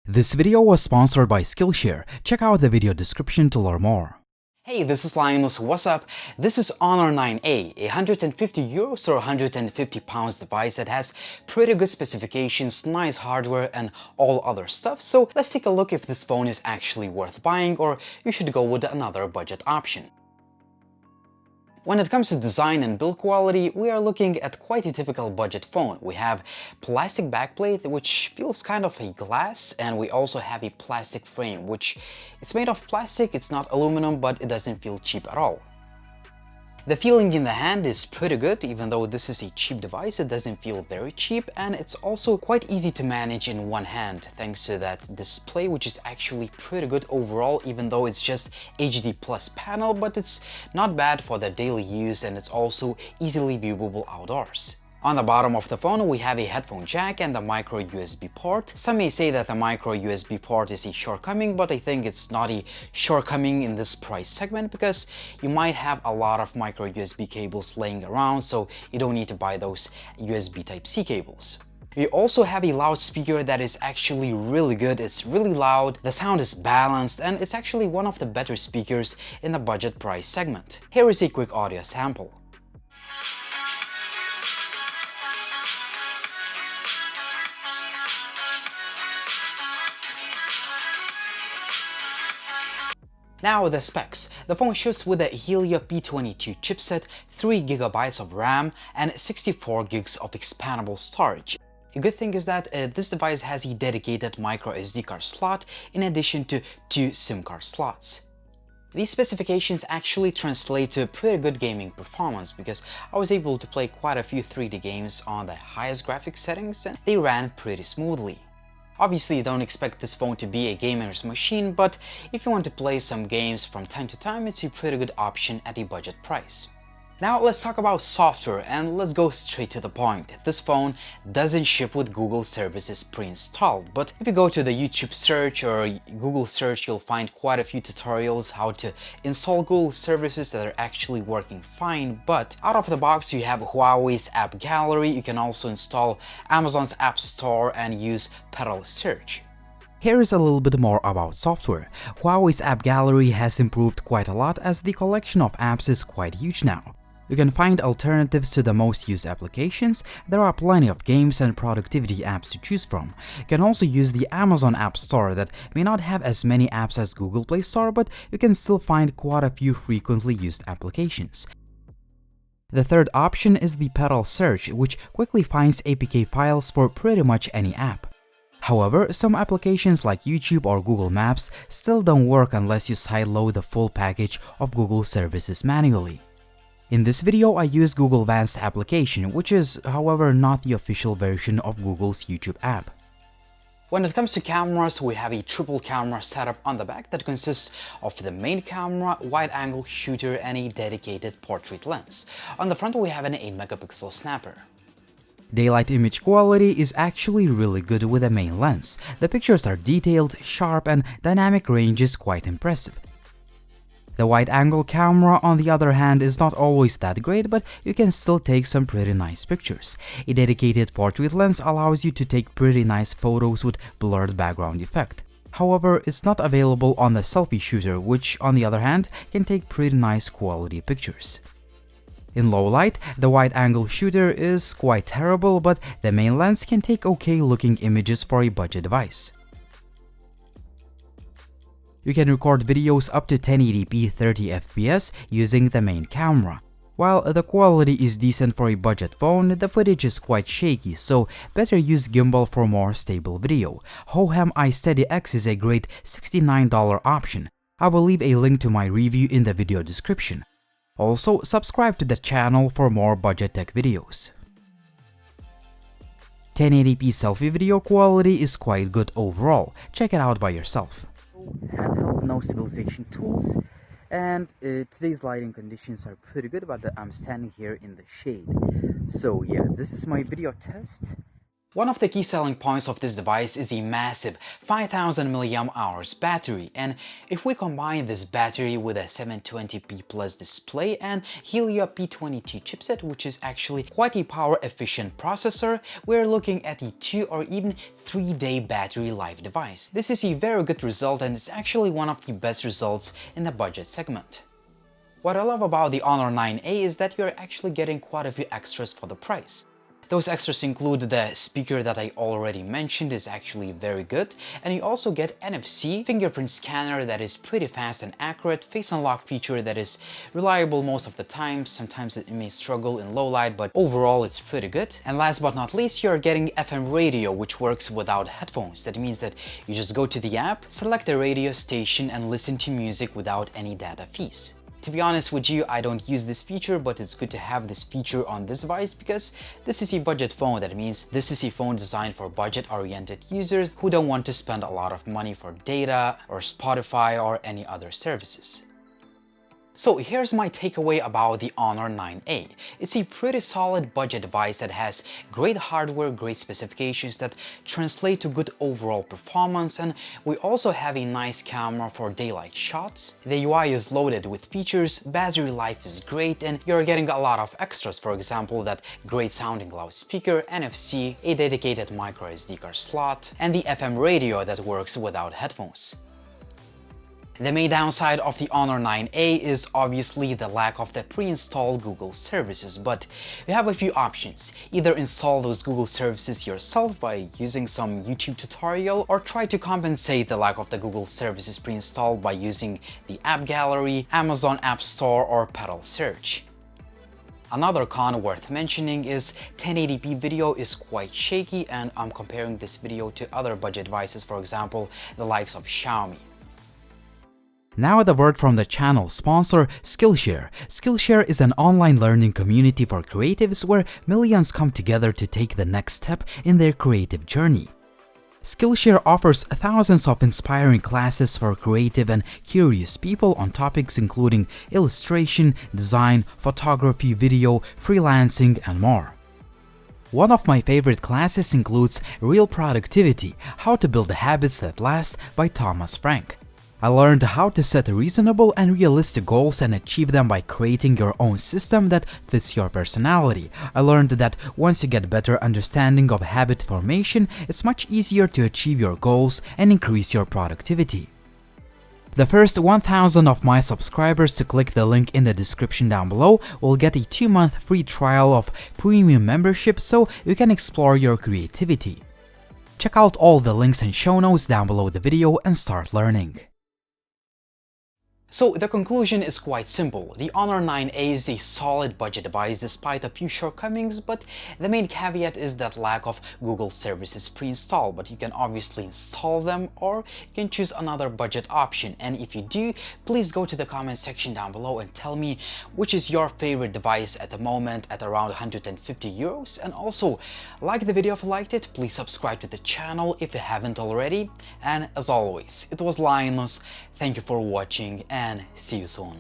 This video was sponsored by Skillshare. Check out the video description to learn more. Hey, this is Linus. What's up? This is Honor 9A, a €150 or 150 pounds device that has pretty good specifications, nice hardware, and all other stuff. So let's take a look if this phone is actually worth buying or you should go with another budget option. When it comes to design and build quality, we are looking at quite a typical budget phone. We have plastic backplate, which feels kind of a glass, and we also have a plastic frame, which it's made of plastic, it's not aluminum, but it doesn't feel cheap at all. The feeling in the hand is pretty good. Even though this is a cheap device, it doesn't feel very cheap, and it's also quite easy to manage in one hand thanks to that display, which is actually pretty good overall, even though it's just HD plus panel, but it's not bad for the daily use, and it's also easily viewable outdoors. On the bottom of the phone, we have a headphone jack and the micro USB port. Some may say that the micro USB port is a shortcoming, but I think it's not a shortcoming in this price segment because you might have a lot of micro USB cables laying around, so you don't need to buy those USB Type-C cables. We also have a loudspeaker that is actually really good. It's really loud, the sound is balanced, and it's actually one of the better speakers in the budget price segment. Here is a quick audio sample. Now the specs. The phone ships with a Helio P22 chipset, 3GB of RAM, and 64GB of expandable storage. A good thing is that this device has a dedicated micro SD card slot in addition to 2 SIM card slots. These specifications actually translate to pretty good gaming performance because I was able to play quite a few 3D games on the highest graphics settings and they ran pretty smoothly. Obviously, don't expect this phone to be a gamer's machine, but if you want to play some games from time to time, it's a pretty good option at a budget price. Now let's talk about software and let's go straight to the point. This phone doesn't ship with Google services pre-installed, but if you go to the YouTube search or Google search, you'll find quite a few tutorials how to install Google services that are actually working fine. But out of the box, you have Huawei's AppGallery. You can also install Amazon's App Store and use Pedal Search. Here is a little bit more about software. Huawei's AppGallery has improved quite a lot as the collection of apps is quite huge now. You can find alternatives to the most used applications. There are plenty of games and productivity apps to choose from. You can also use the Amazon App Store that may not have as many apps as Google Play Store, but you can still find quite a few frequently used applications. The third option is the Pedal Search, which quickly finds APK files for pretty much any app. However, some applications like YouTube or Google Maps still don't work unless you sideload the full package of Google services manually. In this video, I use Google Vanced application, which is, however, not the official version of Google's YouTube app. When it comes to cameras, we have a triple camera setup on the back that consists of the main camera, wide-angle shooter, and a dedicated portrait lens. On the front, we have an 8-megapixel snapper. Daylight image quality is actually really good with the main lens. The pictures are detailed, sharp, and dynamic range is quite impressive. The wide-angle camera, on the other hand, is not always that great, but you can still take some pretty nice pictures. A dedicated portrait lens allows you to take pretty nice photos with blurred background effect. However, it's not available on the selfie shooter, which, on the other hand, can take pretty nice quality pictures. In low light, the wide-angle shooter is quite terrible, but the main lens can take okay-looking images for a budget device. You can record videos up to 1080p 30fps using the main camera. While the quality is decent for a budget phone, the footage is quite shaky, so better use gimbal for more stable video. Hohem iSteady-X is a great $69 option. I will leave a link to my review in the video description. Also, subscribe to the channel for more budget tech videos. 1080p selfie video quality is quite good overall. Check it out by yourself. Handheld, no stabilization tools, and today's lighting conditions are pretty good, but I'm standing here in the shade. So yeah, this is my video test. One of the key selling points of this device is a massive 5000 mAh battery, and if we combine this battery with a 720p plus display and Helio P22 chipset, which is actually quite a power efficient processor, we're looking at a 2 or even 3-day battery life device. This is a very good result, and it's actually one of the best results in the budget segment. What I love about the Honor 9A is that you're actually getting quite a few extras for the price. Those extras include the speaker that I already mentioned is actually very good, and you also get NFC, fingerprint scanner that is pretty fast and accurate, face unlock feature that is reliable most of the time. Sometimes it may struggle in low light, but overall it's pretty good. And last but not least, you're getting FM radio, which works without headphones. That means that you just go to the app, select a radio station, and listen to music without any data fees. To be honest with you, I don't use this feature, but it's good to have this feature on this device because this is a budget phone. That means this is a phone designed for budget-oriented users who don't want to spend a lot of money for data or Spotify or any other services. So here's my takeaway about the Honor 9A. It's a pretty solid budget device that has great hardware, great specifications that translate to good overall performance, and we also have a nice camera for daylight shots. The UI is loaded with features, battery life is great, and you're getting a lot of extras, for example that great sounding loudspeaker, NFC, a dedicated micro SD card slot, and the FM radio that works without headphones. The main downside of the Honor 9A is obviously the lack of the pre-installed Google services, but you have a few options. Either install those Google services yourself by using some YouTube tutorial, or try to compensate the lack of the Google services pre-installed by using the AppGallery, Amazon App Store, or Pedal Search. Another con worth mentioning is 1080p video is quite shaky, and I'm comparing this video to other budget devices, for example, the likes of Xiaomi. Now the word from the channel sponsor, Skillshare. Skillshare is an online learning community for creatives where millions come together to take the next step in their creative journey. Skillshare offers thousands of inspiring classes for creative and curious people on topics including illustration, design, photography, video, freelancing, and more. One of my favorite classes includes Real Productivity: How to Build Habits That Last by Thomas Frank. I learned how to set reasonable and realistic goals and achieve them by creating your own system that fits your personality. I learned that once you get better understanding of habit formation, it's much easier to achieve your goals and increase your productivity. The first 1,000 of my subscribers to click the link in the description down below will get a 2-month free trial of premium membership so you can explore your creativity. Check out all the links and show notes down below the video and start learning. So the conclusion is quite simple. The Honor 9A is a solid budget device despite a few shortcomings, but the main caveat is that lack of Google services pre-installed, but you can obviously install them or you can choose another budget option. And if you do, please go to the comment section down below and tell me which is your favorite device at the moment at around 150 euros. And also, like the video if you liked it, please subscribe to the channel if you haven't already. And as always, it was Linus. Thank you for watching and see you soon.